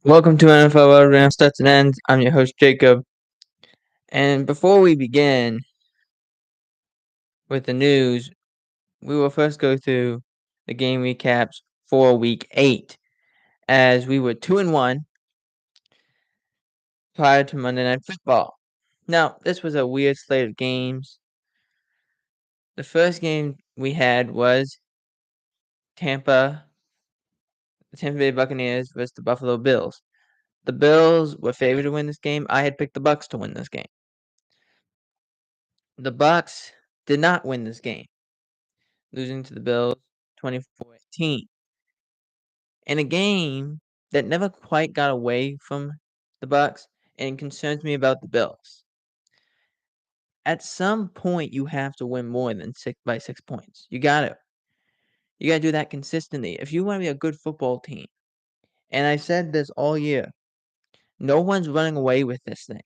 Welcome to NFL World Round Starts and Ends. I'm your host, Jacob. And before we begin with the news, we will first go through the game recaps for Week 8, as we were 2-1 prior to Monday Night Football. Now, this was a weird slate of games. The first game we had was the Tampa Bay Buccaneers versus the Buffalo Bills. The Bills were favored to win this game. I had picked the Bucs to win this game. The Bucs did not win this game, losing to the Bills 24-18. In a game that never quite got away from the Bucs and concerns me about the Bills. At some point, you have to win more than 6 points. You gotta do that consistently if you want to be a good football team. And I said this all year. No one's running away with this thing.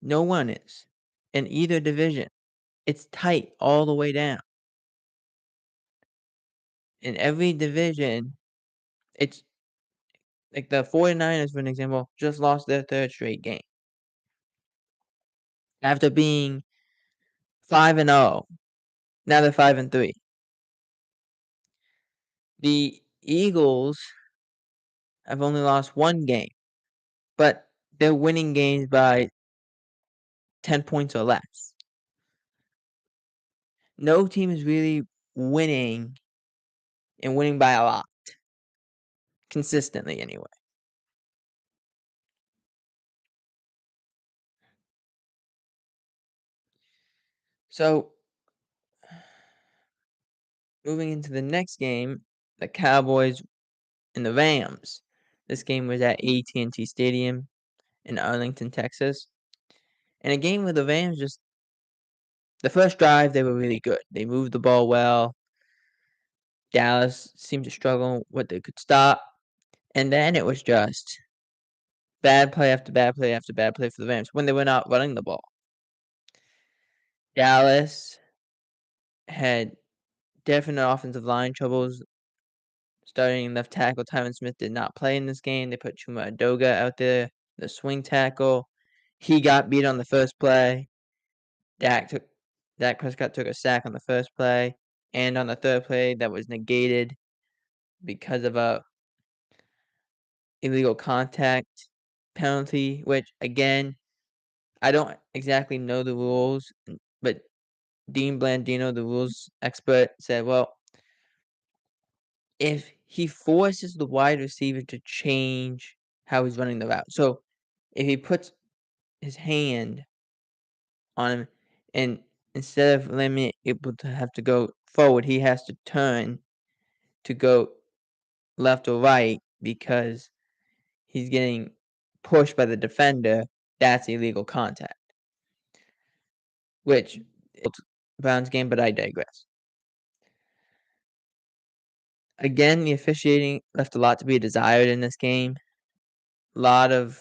No one is in either division. It's tight all the way down. In every division, it's like the 49ers, for an example, just lost their third straight game. After being 5-0, now they're 5-3. The Eagles have only lost one game, but they're winning games by 10 points or less. No team is really winning and winning by a lot. Consistently, anyway. So, moving into the next game, the Cowboys and the Rams. This game was at AT&T Stadium in Arlington, Texas. And a game where the Rams the first drive, they were really good. They moved the ball well. Dallas seemed to struggle what they could stop. And then it was just bad play after bad play after bad play for the Rams when they were not running the ball. Dallas had definite offensive line troubles. Starting left tackle Tyron Smith did not play in this game. They put Chuma Adoga out there, the swing tackle. He got beat on the first play. Dak Prescott took a sack on the first play, and on the third play that was negated because of a illegal contact penalty, which again, I don't exactly know the rules, but Dean Blandino, the rules expert, said, well, if he forces the wide receiver to change how he's running the route. So if he puts his hand on him and instead of letting him able to have to go forward, he has to turn to go left or right because he's getting pushed by the defender, that's illegal contact. Which it's Browns game, but I digress. Again, the officiating left a lot to be desired in this game. A lot of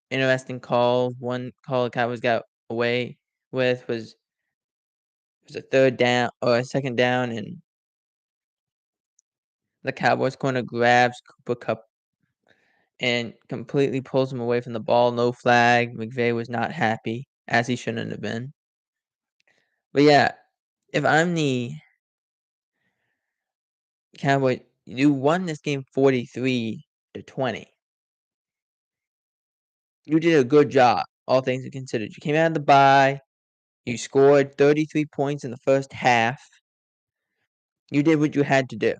interesting calls. One call the Cowboys got away with was a third down or a second down, and the Cowboys corner grabs Cooper Kupp and completely pulls him away from the ball. No flag. McVay was not happy, as he shouldn't have been. But yeah, if I'm the Cowboys, you won this game 43-20. You did a good job, all things considered. You came out of the bye. You scored 33 points in the first half. You did what you had to do.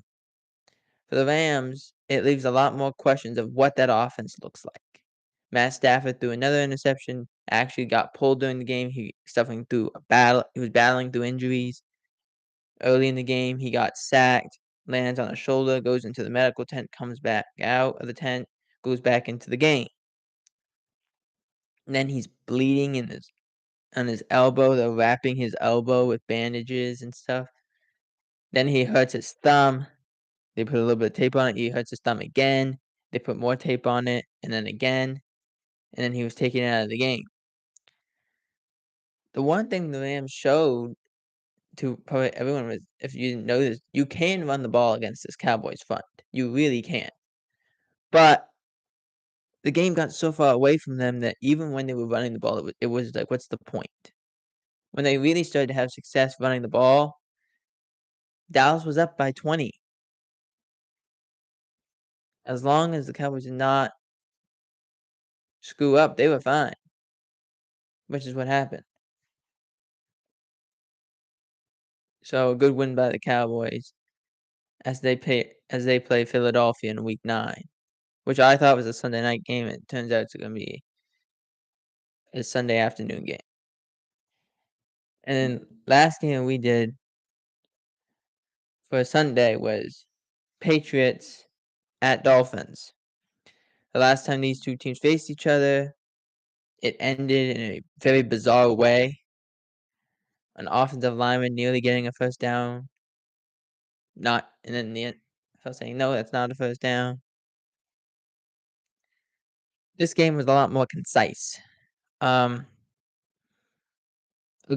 For the Rams, it leaves a lot more questions of what that offense looks like. Matt Stafford threw another interception, actually got pulled during the game. He was battling through injuries. Early in the game, he got sacked, lands on a shoulder, goes into the medical tent, comes back out of the tent, goes back into the game. And then he's bleeding on his elbow. They're wrapping his elbow with bandages and stuff. Then he hurts his thumb. They put a little bit of tape on it. He hurts his thumb again. They put more tape on it, and then again. And then he was taken out of the game. The one thing the Rams showed to probably everyone was, if you didn't know this, you can run the ball against this Cowboys front. You really can. But the game got so far away from them that even when they were running the ball, it was like, what's the point? When they really started to have success running the ball, Dallas was up by 20. As long as the Cowboys did not screw up, they were fine, which is what happened. So a good win by the Cowboys as they play Philadelphia in Week 9, which I thought was a Sunday night game. It turns out it's going to be a Sunday afternoon game. And then last game we did for Sunday was Patriots at Dolphins. The last time these two teams faced each other, it ended in a very bizarre way. An offensive lineman nearly getting a first down. And then the NFL saying, no, that's not a first down. This game was a lot more concise. A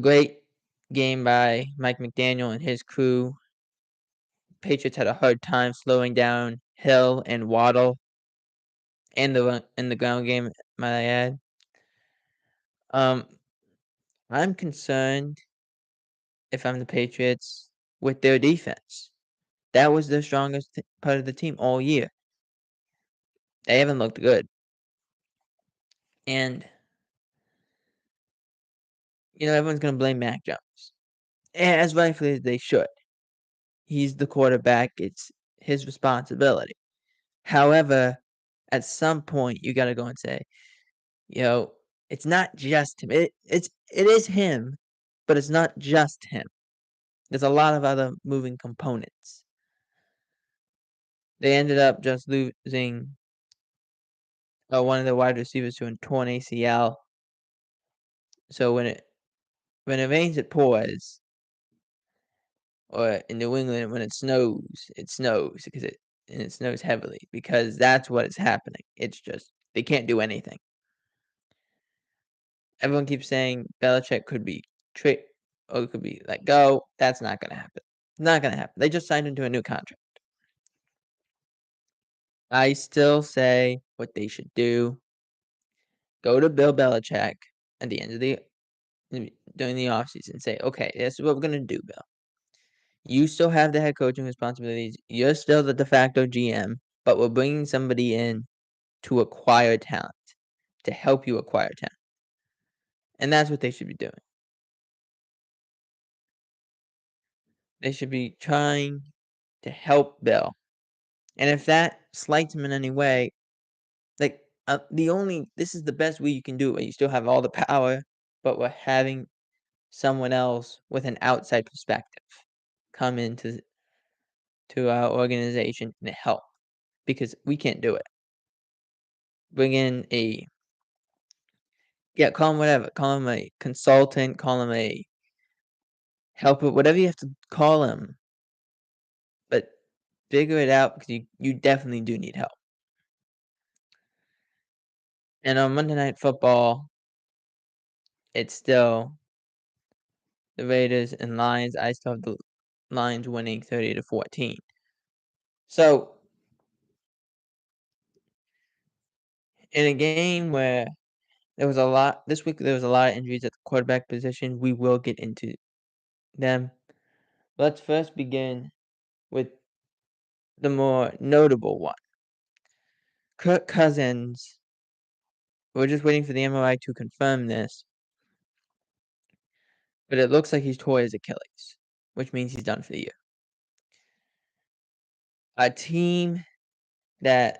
great game by Mike McDaniel and his crew. Patriots had a hard time slowing down Hill and Waddle in the ground game, might I add. I'm concerned, if I'm the Patriots, with their defense. That was the strongest part of the team all year. They haven't looked good. And, everyone's going to blame Mac Jones. As rightfully as they should. He's the quarterback. It's his responsibility. However, at some point, you got to go and say, it's not just him. It is him, but it's not just him. There's a lot of other moving components. They ended up just losing one of the wide receivers to a torn ACL. So when it rains, it pours. Or in New England, when it snows because it snows heavily because that's what is happening. It's just they can't do anything. Everyone keeps saying Belichick could be or could be let go. That's not going to happen. Not going to happen. They just signed into a new contract. I still say what they should do. Go to Bill Belichick at the end of during the offseason and say, okay, this is what we're going to do, Bill. You still have the head coaching responsibilities. You're still the de facto GM, but we're bringing somebody in to acquire talent, to help you acquire talent. And that's what they should be doing. They should be trying to help Bill. And if that slights him in any way, like this is the best way you can do it. You still have all the power, but we're having someone else with an outside perspective come into our organization and help because we can't do it. Bring in call him whatever. Call him a consultant. Call him a helper. Whatever you have to call him. But figure it out because you definitely do need help. And on Monday Night Football, it's still the Raiders and Lions. I still have the Lions winning 30-14. So, in a game where this week there was a lot of injuries at the quarterback position, we will get into them. Let's first begin with the more notable one. Kirk Cousins, we're just waiting for the MRI to confirm this, but it looks like he's tore his Achilles, which means he's done for the year. A team that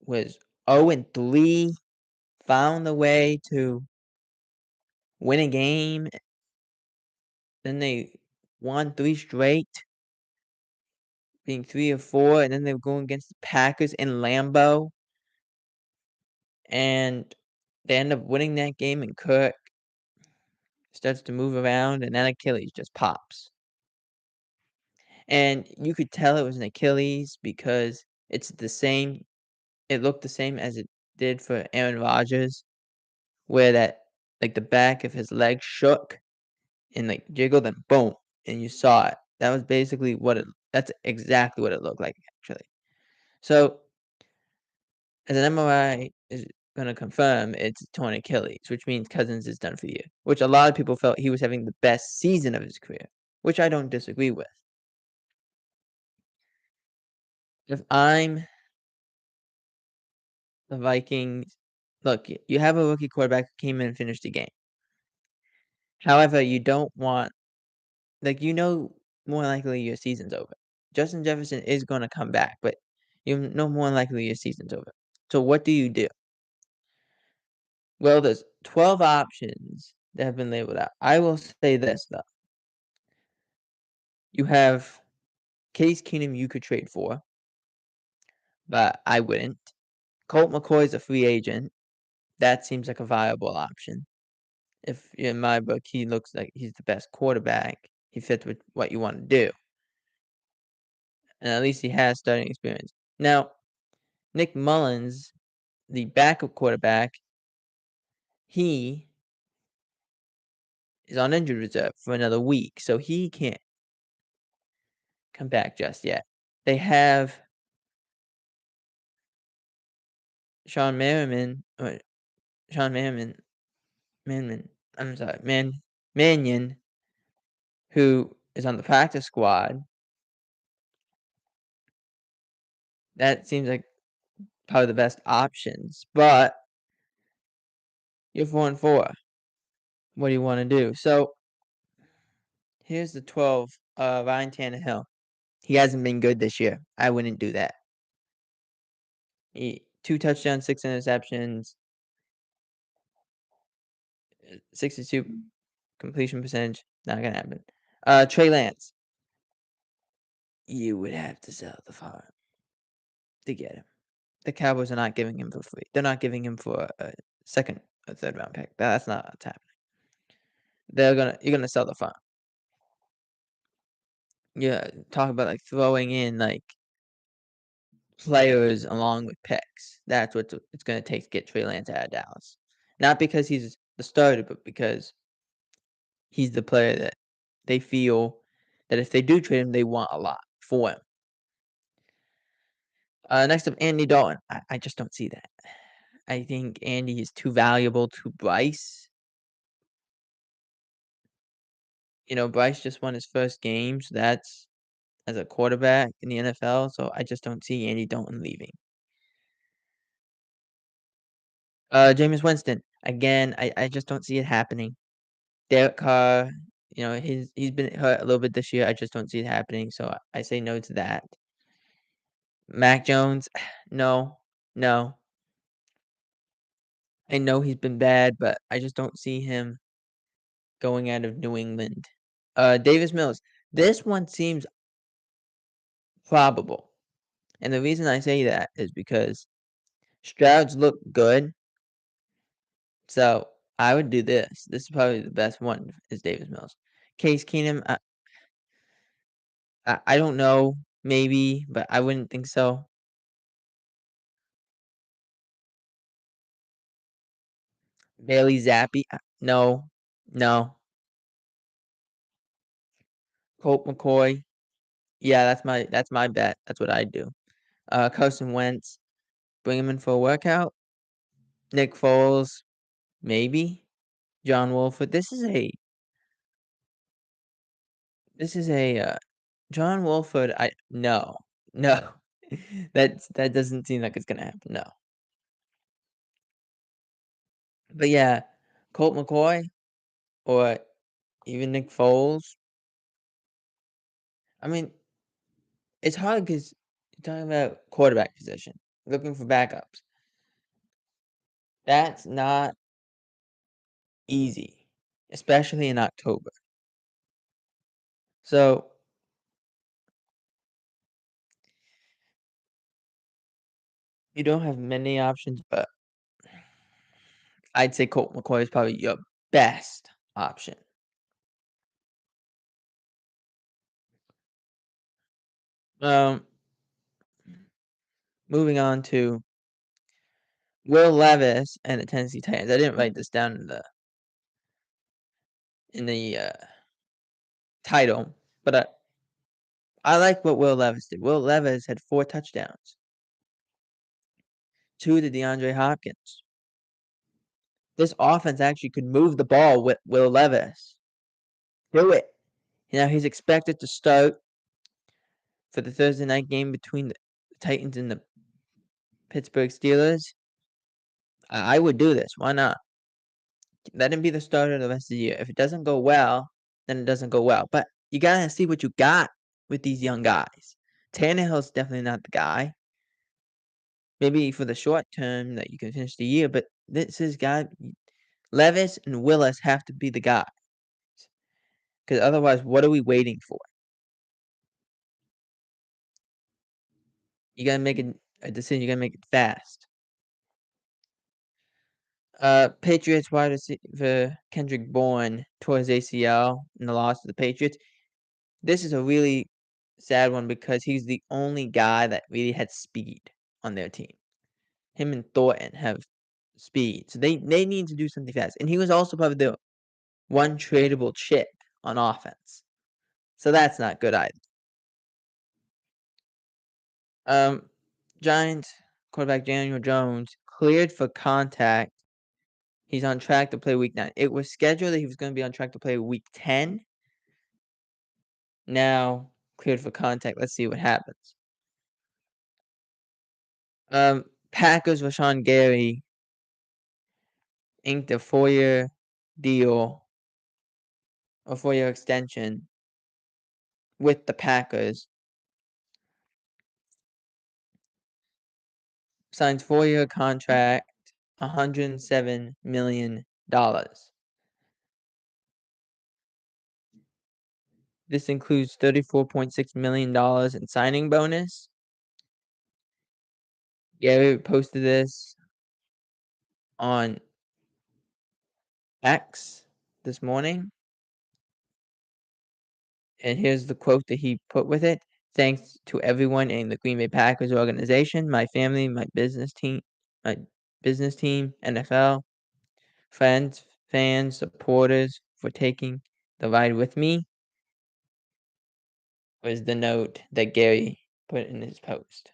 was 0-3 found a way to win a game. Then they won 3 straight, being 3-4, and then they were going against the Packers in Lambeau. And they end up winning that game, and Kirk starts to move around, and then Achilles just pops. And you could tell it was an Achilles because it looked the same as it did for Aaron Rodgers, where the back of his leg shook and jiggled and boom, and you saw it. That was basically that's exactly what it looked like, actually. So, as an MRI is gonna confirm it's a torn Achilles, which means Cousins is done for the year, which a lot of people felt he was having the best season of his career, which I don't disagree with. If I'm the Vikings, look, you have a rookie quarterback who came in and finished the game. However, you don't want more likely your season's over. Justin Jefferson is gonna come back, but you know more likely your season's over. So what do you do? Well, there's 12 options that have been labeled out. I will say this, though. You have Case Keenum you could trade for, but I wouldn't. Colt McCoy is a free agent. That seems like a viable option. If in my book, he looks like he's the best quarterback. He fits with what you want to do. And at least he has starting experience. Now, Nick Mullins, the backup quarterback, he is on injured reserve for another week, so he can't come back just yet. They have Sean Merriman, or Sean Merriman, Manman, I'm sorry, Mannion, who is on the practice squad. That seems like probably the best options, but you're 4-4. What do you want to do? So here's the 12. Ryan Tannehill. He hasn't been good this year. I wouldn't do that. 2 touchdowns, 6 interceptions, 62 completion percentage. Not gonna happen. Trey Lance. You would have to sell the farm to get him. The Cowboys are not giving him for free. They're not giving him for a second or third round pick. That's not what's happening. You're gonna sell the farm. Yeah, talk about like throwing in like players along with picks. That's what it's gonna take to get Trey Lance out of Dallas. Not because he's the starter, but because he's the player that they feel that if they do trade him, they want a lot for him. Next up, Andy Dalton. I just don't see that. I think Andy is too valuable to Bryce. Bryce just won his first game, so that's as a quarterback in the NFL, so I just don't see Andy Dalton leaving. Jameis Winston. Again, I just don't see it happening. Derek Carr, he's been hurt a little bit this year. I just don't see it happening, so I say no to that. Mac Jones, no, no. I know he's been bad, but I just don't see him going out of New England. Davis Mills. This one seems probable. And the reason I say that is because Stroud's look good. So I would do this. This is probably the best one is Davis Mills. Case Keenum, I don't know, maybe, but I wouldn't think so. Bailey Zappi, no, no. Colt McCoy, yeah, that's my bet. That's what I'd do. Carson Wentz, bring him in for a workout. Nick Foles, maybe. John Wolford. This is a John Wolford. No, no. That doesn't seem like it's gonna happen. No. But yeah, Colt McCoy or even Nick Foles. I mean, it's hard because you're talking about quarterback position, looking for backups. That's not easy, especially in October. So you don't have many options, but I'd say Colt McCoy is probably your best option. Um, moving on to Will Levis and the Tennessee Titans. I didn't write this down in the title, but I like what Will Levis did. Will Levis had 4 touchdowns. to the DeAndre Hopkins. This offense actually could move the ball with Will Levis. Do it. He's expected to start for the Thursday night game between the Titans and the Pittsburgh Steelers. I would do this. Why not? Let him be the starter the rest of the year. If it doesn't go well, then it doesn't go well. But you gotta see what you got with these young guys. Tannehill's definitely not the guy. Maybe for the short term that you can finish the year, but this is guy Levis and Willis have to be the guys. Because otherwise, what are we waiting for? You gotta make a decision. You gotta make it fast. Patriots wide receiver Kendrick Bourne tore his ACL in the loss to the Patriots. This is a really sad one because he's the only guy that really had speed on their team. Him and Thornton have speed, so they need to do something fast. And he was also probably the one tradable chip on offense, so that's not good either. Giants quarterback Daniel Jones cleared for contact. He's on track to play week 9. It was scheduled that he was going to be on track to play week 10. Now cleared for contact. Let's see what happens. Packers Rashawn Gary inked a 4-year deal, a 4-year extension with the Packers. Signs 4-year contract, $107 million. This includes $34.6 million in signing bonus. Gary posted this on X this morning. And here's the quote that he put with it. Thanks to everyone in the Green Bay Packers organization, my family, my business team, NFL, friends, fans, supporters for taking the ride with me, was the note that Gary put in his post.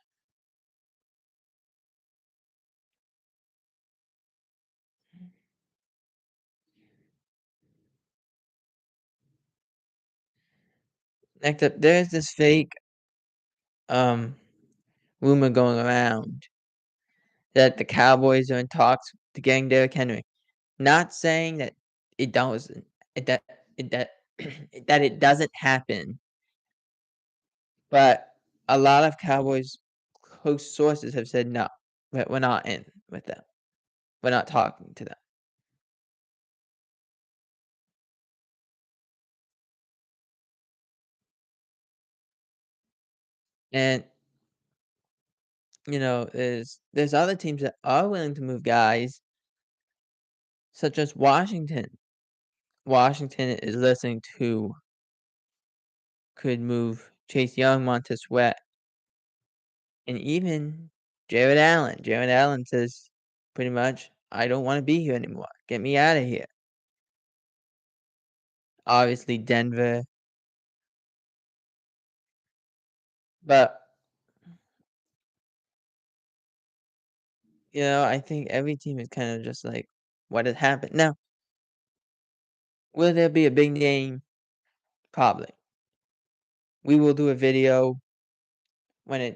Next up, there's this fake rumor going around that the Cowboys are in talks to getting Derrick Henry. Not saying that it doesn't that it doesn't happen, but a lot of Cowboys close sources have said no, we're not in with them. We're not talking to them. And there's other teams that are willing to move guys, such as Washington. Washington is listening to could move Chase Young, Montez Sweat, and even Jared Allen. Jared Allen says pretty much, I don't want to be here anymore. Get me out of here. Obviously, Denver. But, I think every team is kind of just like, what has happened? Now, will there be a big name? Probably. We will do a video when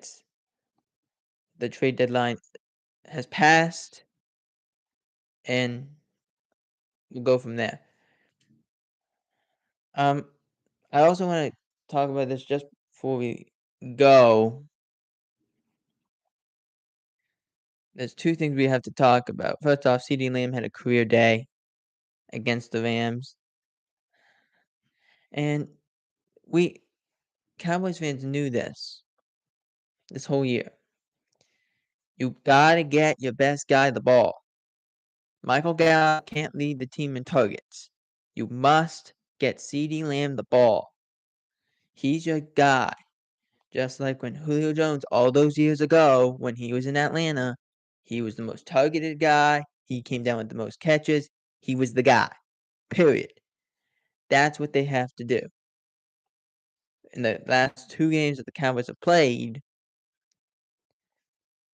the trade deadline has passed, and we'll go from there. I also want to talk about this just before we go. There's two things we have to talk about. First off, CeeDee Lamb had a career day against the Rams. And Cowboys fans knew this whole year. You got to get your best guy the ball. Michael Gallup can't lead the team in targets. You must get CeeDee Lamb the ball. He's your guy. Just like when Julio Jones, all those years ago, when he was in Atlanta, he was the most targeted guy. He came down with the most catches. He was the guy. Period. That's what they have to do. In the last 2 games that the Cowboys have played,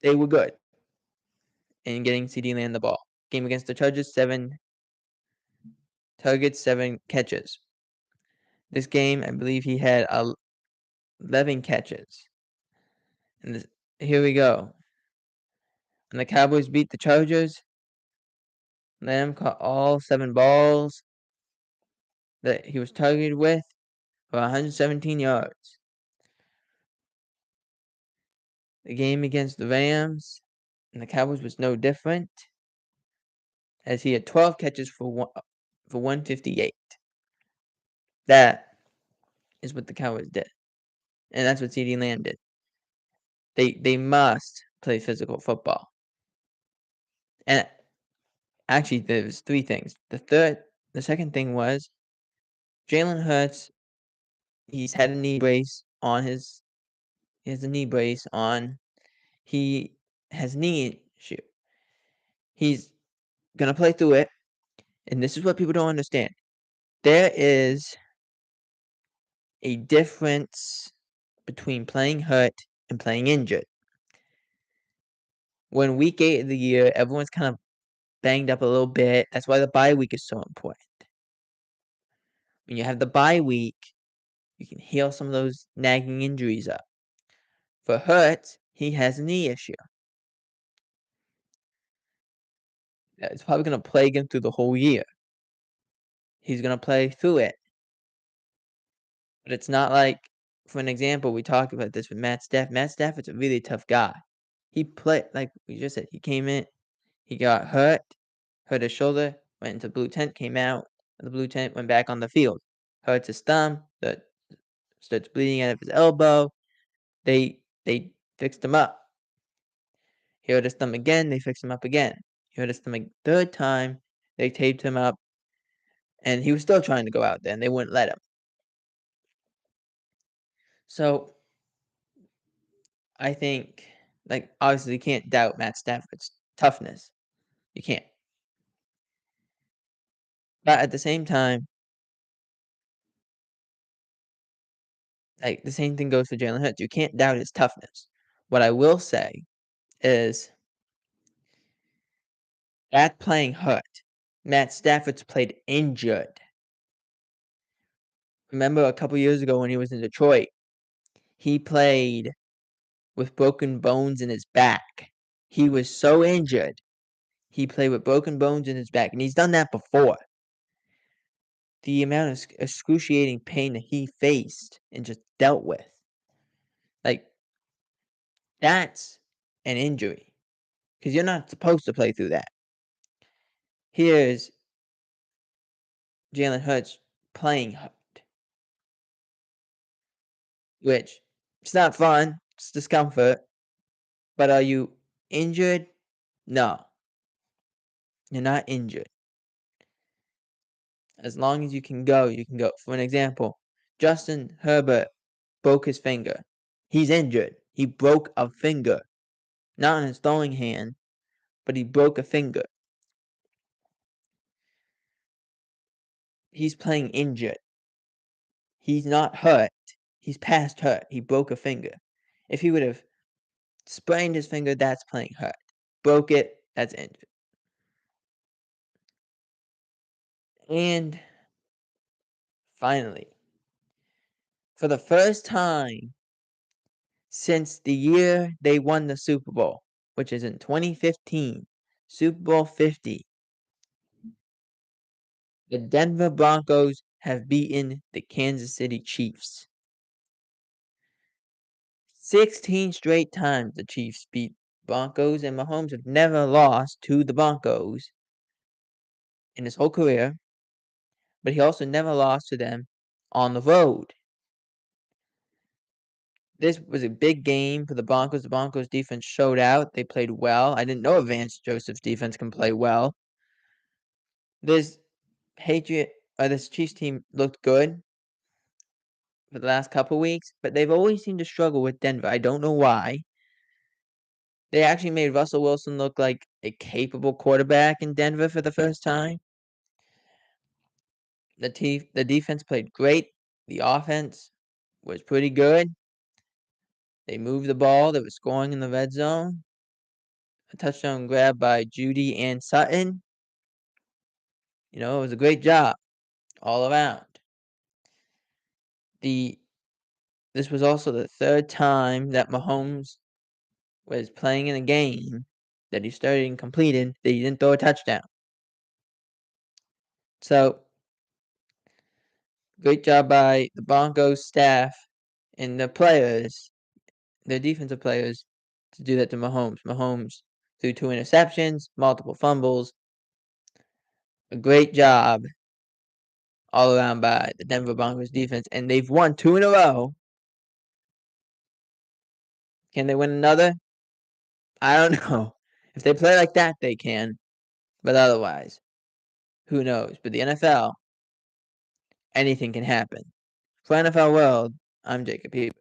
they were good. in getting CeeDee Lamb the ball. Game against the Chargers, 7 targets, 7 catches. This game, I believe he had 11 catches. And here we go. And the Cowboys beat the Chargers. Lamb caught all 7 balls that he was targeted with for 117 yards. The game against the Rams and the Cowboys was no different, as he had 12 catches for 158. That is what the Cowboys did, and that's what CeeDee Lamb did. They must play physical football. And actually, there's 3 things. The second thing was Jalen Hurts. He's had a knee brace on his. He has a knee brace on. He has knee issue. He's gonna play through it, and this is what people don't understand. There is a difference between playing hurt and playing injured. When week 8 of the year, everyone's kind of banged up a little bit. That's why the bye week is so important. When you have the bye week, you can heal some of those nagging injuries up. For Hurts, he has a knee issue. It's probably going to plague him through the whole year. He's going to play through it. But it's not like, for an example, we talked about this with Matt Stafford. Matt Stafford's a really tough guy. He played, like we just said, he came in, he got hurt his shoulder, went into blue tent, came out of the blue tent, went back on the field. Hurts his thumb, that starts bleeding out of his elbow. They fixed him up. He hurt his thumb again, they fixed him up again. He hurt his thumb a third time, they taped him up, and he was still trying to go out there, and they wouldn't let him. So, I think, like, obviously, you can't doubt Matt Stafford's toughness. You can't. But at the same time, like, the same thing goes for Jalen Hurts. You can't doubt his toughness. What I will say is that playing hurt. Matt Stafford's played injured. Remember a couple years ago when he was in Detroit, he played with broken bones in his back. He was so injured. He played with broken bones in his back, and he's done that before. The amount of excruciating pain that he faced and just dealt with. Like, that's an injury. Because you're not supposed to play through that. Here's Jalen Hurts playing hurt. Which, it's not fun. It's discomfort. But are you injured? No. You're not injured. As long as you can go, you can go. For an example, Justin Herbert broke his finger. He's injured. He broke a finger. Not in his throwing hand, but he broke a finger. He's playing injured. He's not hurt. He's past hurt. He broke a finger. If he would have sprained his finger, that's playing hurt. Broke it, that's injured. And finally, for the first time since the year they won the Super Bowl, which is in 2015, Super Bowl 50, the Denver Broncos have beaten the Kansas City Chiefs. 16 straight times the Chiefs beat Broncos, and Mahomes have never lost to the Broncos in his whole career, but he also never lost to them on the road. This was a big game for the Broncos. The Broncos defense showed out. They played well. I didn't know Vance Joseph's defense can play well. This Chiefs team looked good for the last couple weeks, but they've always seemed to struggle with Denver. I don't know why. They actually made Russell Wilson look like a capable quarterback in Denver for the first time. The defense played great. The offense was pretty good. They moved the ball. They were scoring in the red zone. a touchdown grab by Judy and Sutton. It was a great job all around. This was also the third time that Mahomes was playing in a game that he started and completed that he didn't throw a touchdown. So, great job by the Broncos staff and the players, their defensive players, to do that to Mahomes. Mahomes threw 2 interceptions, multiple fumbles. A great job all around by the Denver Broncos defense, and they've won 2 in a row. Can they win another? I don't know. If they play like that, they can. But otherwise, who knows? But the NFL, anything can happen. For NFL World, I'm Jacob Heber.